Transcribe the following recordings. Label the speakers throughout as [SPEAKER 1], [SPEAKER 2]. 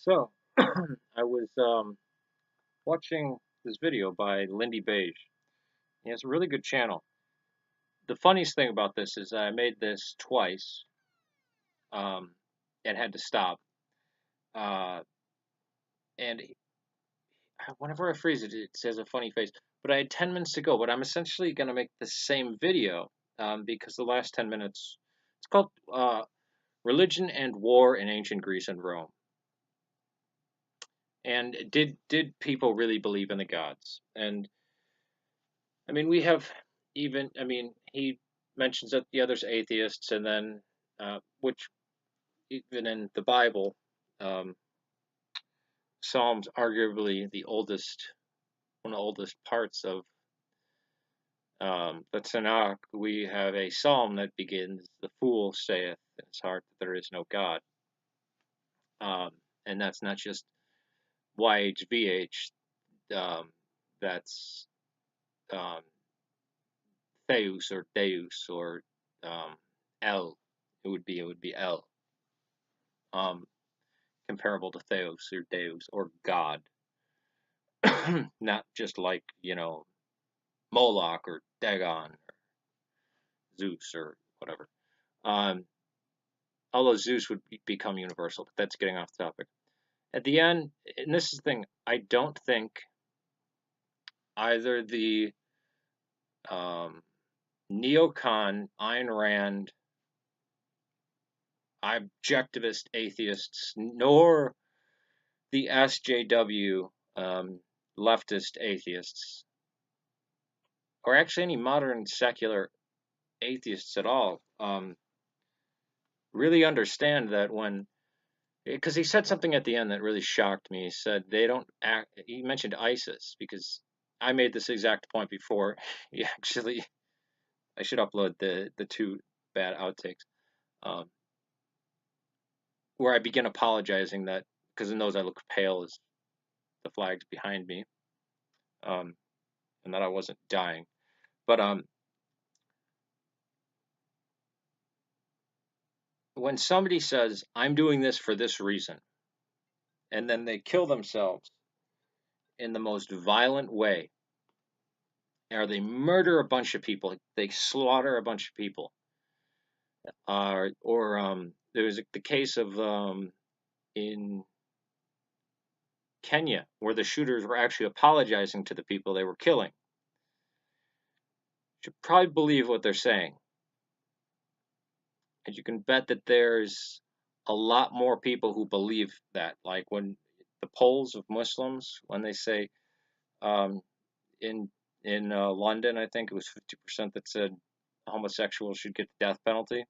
[SPEAKER 1] So, I was watching this video by LindyBeige. He has a really good channel. The funniest thing about this is I made this twice um, and had to stop. Uh, and whenever I freeze it, it says a funny face. But I had 10 minutes to go. But I'm essentially going to make the same video because the last 10 minutes, it's called Religion and War in Ancient Greece and Rome. And did people really believe in the gods? And I mean, we have I mean, he mentions that the others atheists, and then, which even in the Bible, um, Psalms arguably one of the oldest parts of the Tanakh. We have a psalm that begins, "The fool saith in his heart that there is no God," and that's not just YHVH. That's um, Theus or Deus or El. It would be El. Um, Comparable to Theos or Deus or God, not just like Moloch or Dagon or Zeus or whatever. Um, Although Zeus would become universal, but that's getting off the topic. At the end, and this is the thing, I don't think either the um, neocon, Ayn Rand, objectivist atheists, nor the SJW leftist atheists, or actually any modern secular atheists at all, really understand that because he said something at the end that really shocked me. He said they don't act. He mentioned ISIS because I made this exact point before. He actually, I should upload the two bad outtakes, um, where I begin apologizing that because in those I look pale as the flags behind me, um, and that I wasn't dying. But when somebody says I'm doing this for this reason, and then they kill themselves in the most violent way, or they murder a bunch of people, they slaughter a bunch of people, or there was the case of in Kenya where the shooters were actually apologizing to the people they were killing. You should probably believe what they're saying, and you can bet that there's a lot more people who believe that. Like when the polls of Muslims, when they say um, in London, I think it was 50% that said homosexuals should get the death penalty.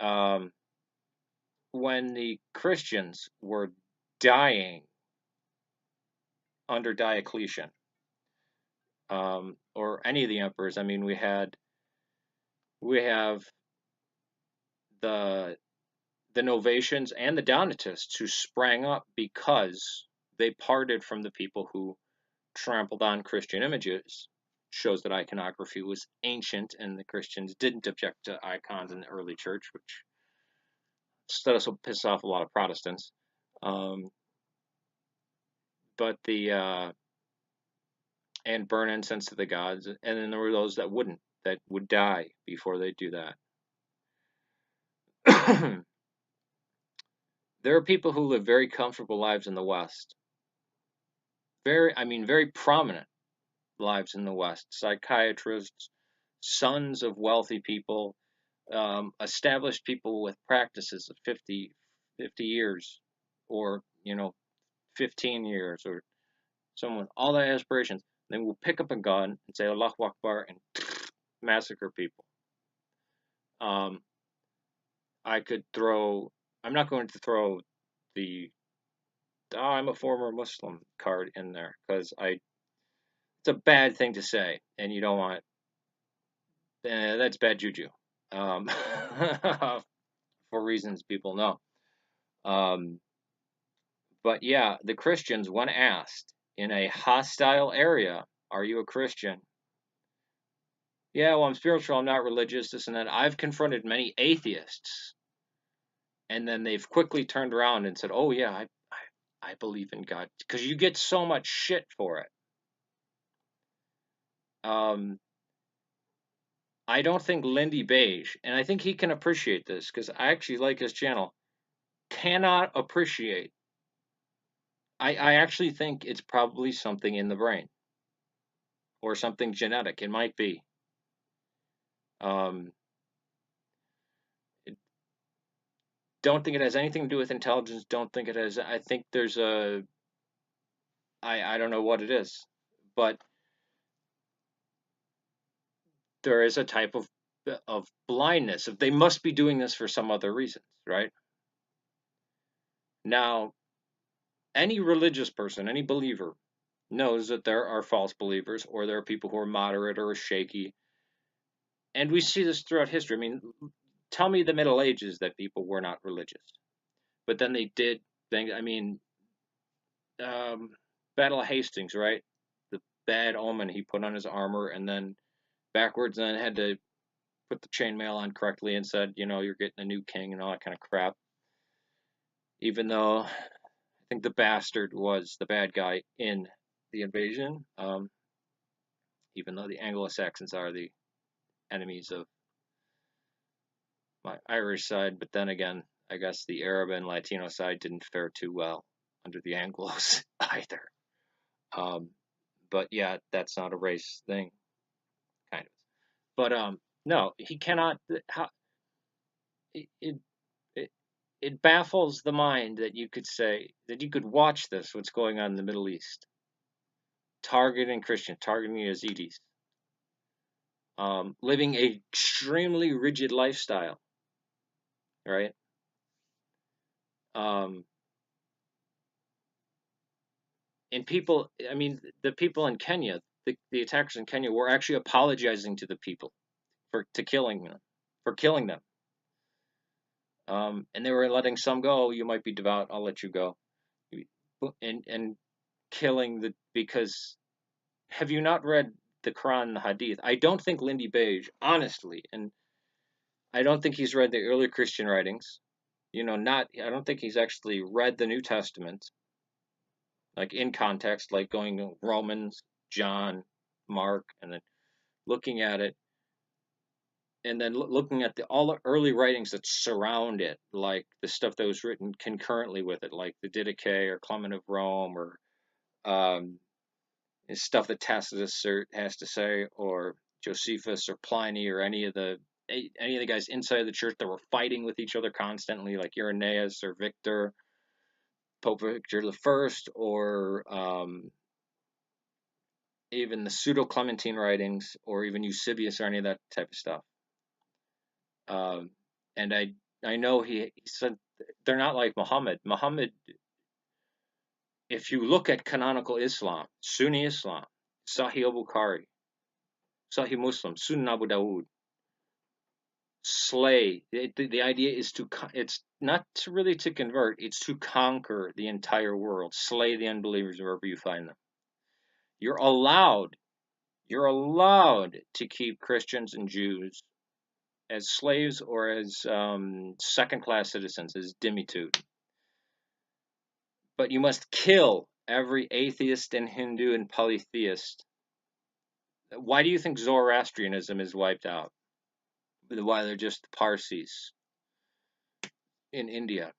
[SPEAKER 1] Um, when the Christians were dying under Diocletian, or any of the emperors, I mean, we have the Novatians and the Donatists who sprang up because they parted from the people who trampled on Christian images. Shows that iconography was ancient, and the Christians didn't object to icons in the early church, which will piss off a lot of Protestants. Um, but and burn incense to the gods, and then there were those that wouldn't, that would die before they do that. There are people who live very comfortable lives in the West. Very prominent lives in the West. Psychiatrists, sons of wealthy people, established people with practices of 50 years, or 15 years, or someone, all their aspirations. They will pick up a gun and say Allahu Akbar and massacre people. I could throw. I'm not going to throw the I'm a former Muslim card in there because it's a bad thing to say, and you don't want. That's bad juju. Um, for reasons people know. Um, but yeah, the Christians, when asked in a hostile area, "Are you a Christian?" Yeah, well, I'm spiritual. I'm not religious. This and that. I've confronted many atheists, and then they've quickly turned around and said, "Oh yeah, I believe in God," because you get so much shit for it. Um, I don't think LindyBeige, and I think he can appreciate this because I actually like his channel, cannot appreciate. I actually think it's probably something in the brain or something genetic. It might be. Um, don't think it has anything to do with intelligence. Don't think it has. I think there's a. I don't know what it is, but there is a type of blindness. They must be doing this for some other reasons, right? Now, any religious person, any believer, knows that there are false believers or there are people who are moderate or shaky. And we see this throughout history. I mean, tell me the Middle Ages that people were not religious. But then they did things. I mean, um, Battle of Hastings, right? The bad omen he put on his armor and then backwards and then had to put the chainmail on correctly and said, you're getting a new king and all that kind of crap. Even though I think the bastard was the bad guy in the invasion, even though the Anglo-Saxons are the enemies of my Irish side, but then again, I guess the Arab and Latino side didn't fare too well under the Anglos either. Um, but yeah, that's not a race thing, kind of. But no, he cannot. How it, it it baffles the mind that you could say that you could watch this. What's going on in the Middle East? Targeting Christian, targeting Yazidis, living a extremely rigid lifestyle, right? Um, and people, I mean, the people in Kenya, the attackers in Kenya were actually apologizing to the people for killing them. And they were letting some go. You might be devout. I'll let you go. And killing because have you not read the Quran and the Hadith? I don't think LindyBeige, honestly, and I don't think he's read the early Christian writings. I don't think he's actually read the New Testament, like in context, like going to Romans, John, Mark, and then looking at it, and then looking at all the early writings that surround it, like the stuff that was written concurrently with it, like the Didache or Clement of Rome, or um, stuff that Tacitus has to say, or Josephus or Pliny, or any of the guys inside the church that were fighting with each other constantly, like Irenaeus or Victor, Pope Victor I, or even the Pseudo Clementine writings, or even Eusebius, or any of that type of stuff. Um, and I know he said they're not like Muhammad. Muhammad, if you look at canonical Islam, Sunni Islam, Sahih al-Bukhari, Sahih Muslim, Sunan Abu Dawud, slay. The idea is it's not really to convert, it's to conquer the entire world, slay the unbelievers wherever you find them. You're allowed to keep Christians and Jews as slaves or as second-class citizens, as dimitude. But you must kill every atheist and Hindu and polytheist. Why do you think Zoroastrianism is wiped out? Why they're just Parsis in India?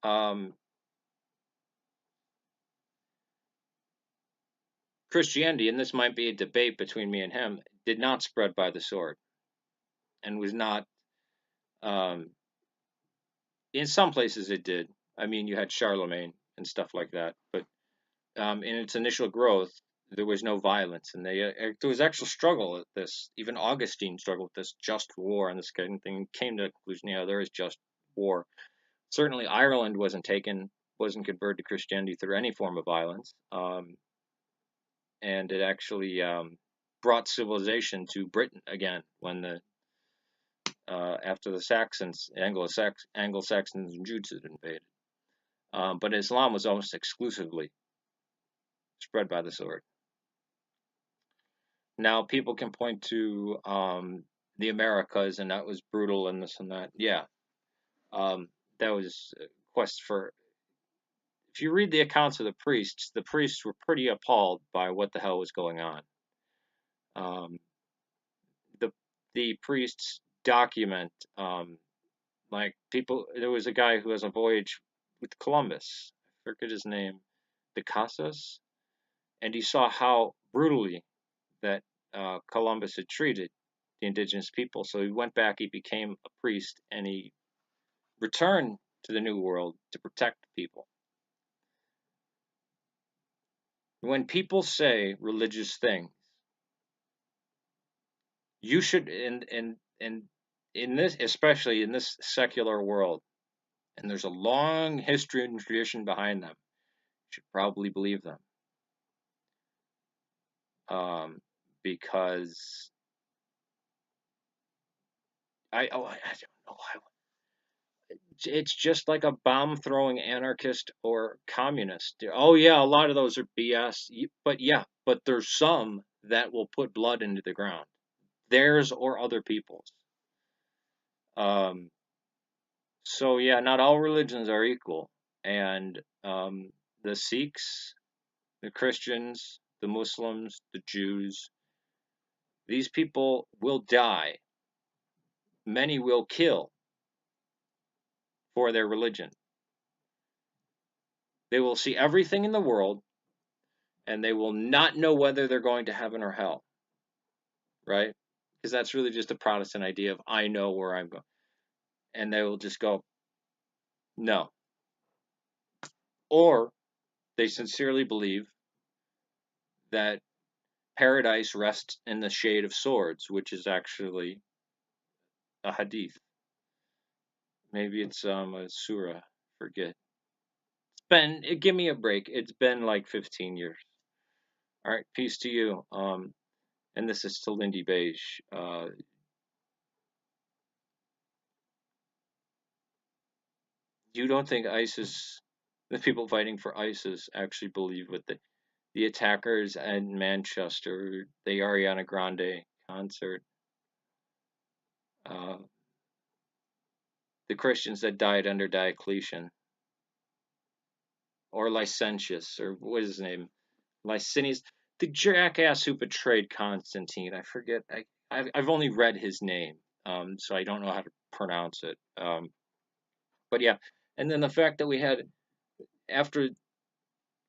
[SPEAKER 1] Um, Christianity, and this might be a debate between me and him, did not spread by the sword, and was not. Um, in some places, it did. I mean, you had Charlemagne and stuff like that, but in its initial growth, there was no violence, and there was actual struggle with this. Even Augustine struggled with this just war and this kind of thing. Came to the conclusion, there is just war. Certainly, Ireland wasn't converted to Christianity through any form of violence, and it actually brought civilization to Britain again when after the Saxons, Anglo-Saxons and Jews had invaded. But Islam was almost exclusively spread by the sword. Now, people can point to the Americas, and that was brutal and this and that. Yeah, um, that was a quest for. If you read the accounts of the priests were pretty appalled by what the hell was going on. Um, the the priests document like people. There was a guy who has a voyage with Columbus. I forget his name, the Casas, and he saw how brutally that Columbus had treated the indigenous people. So he went back, he became a priest, and he returned to the New World to protect the people. When people say religious things, you should, and in this, especially in this secular world, and there's a long history and tradition behind them, you should probably believe them, um, because I don't know. It's just like a bomb throwing anarchist or communist. Oh yeah, a lot of those are BS. But yeah, but there's some that will put blood into the ground, theirs or other people's. Um, so yeah, not all religions are equal, and the Sikhs, the Christians, the Muslims, the Jews, these people will die. Many will kill for their religion. They will see everything in the world, and they will not know whether they're going to heaven or hell, right? Because that's really just a Protestant idea of I know where I'm going. And they will just go, no. Or they sincerely believe that paradise rests in the shade of swords, which is actually a hadith. Maybe it's a surah, forget. Give me a break. It's been like 15 years. All right, peace to you. And this is to LindyBeige. You don't think ISIS, the people fighting for ISIS, actually believe what the attackers in Manchester, the Ariana Grande concert, uh, the Christians that died under Diocletian, or Licentius, or what is his name? Licinius, the jackass who betrayed Constantine. I forget. I've only read his name, so I don't know how to pronounce it. But yeah, and then the fact that we had after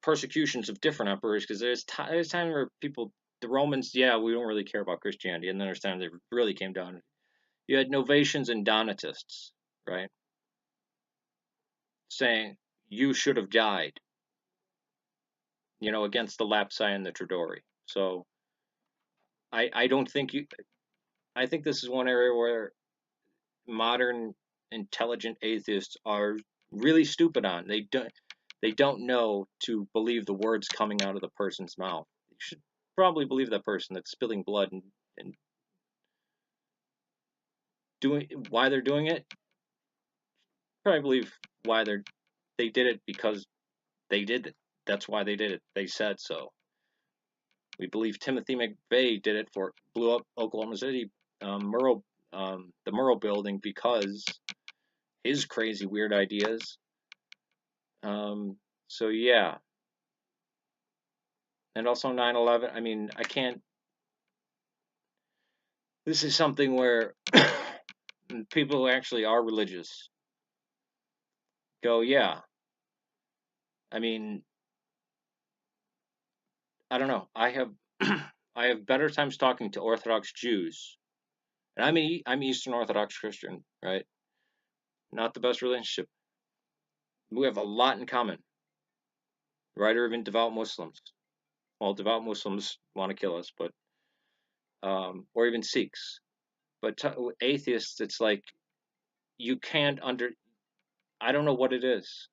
[SPEAKER 1] persecutions of different emperors, because there's time where people, the Romans, yeah, we don't really care about Christianity, and then there's time they really came down. You had Novatians and Donatists, right, saying you should have died, against the Lapsi and the Tridori. So I don't think you. I think this is one area where modern intelligent atheists are really stupid on. They don't know to believe the words coming out of the person's mouth. You should probably believe that person that's spilling blood and doing why they're doing it. Probably believe why they did it because they did it. That's why they did it. They said so. We believe Timothy McVeigh did it for blew up Oklahoma City Murrow, the Murrow building because his crazy weird ideas. So yeah, and also 9/11. I mean, I can't. This is something where people who actually are religious go, yeah. I mean, I don't know. I have I have better times talking to Orthodox Jews, and I'm Eastern Orthodox Christian, right? Not the best relationship. We have a lot in common, right? Or even devout Muslims. Well, devout Muslims want to kill us, but or even Sikhs. But atheists, it's like you can't under. I don't know what it is.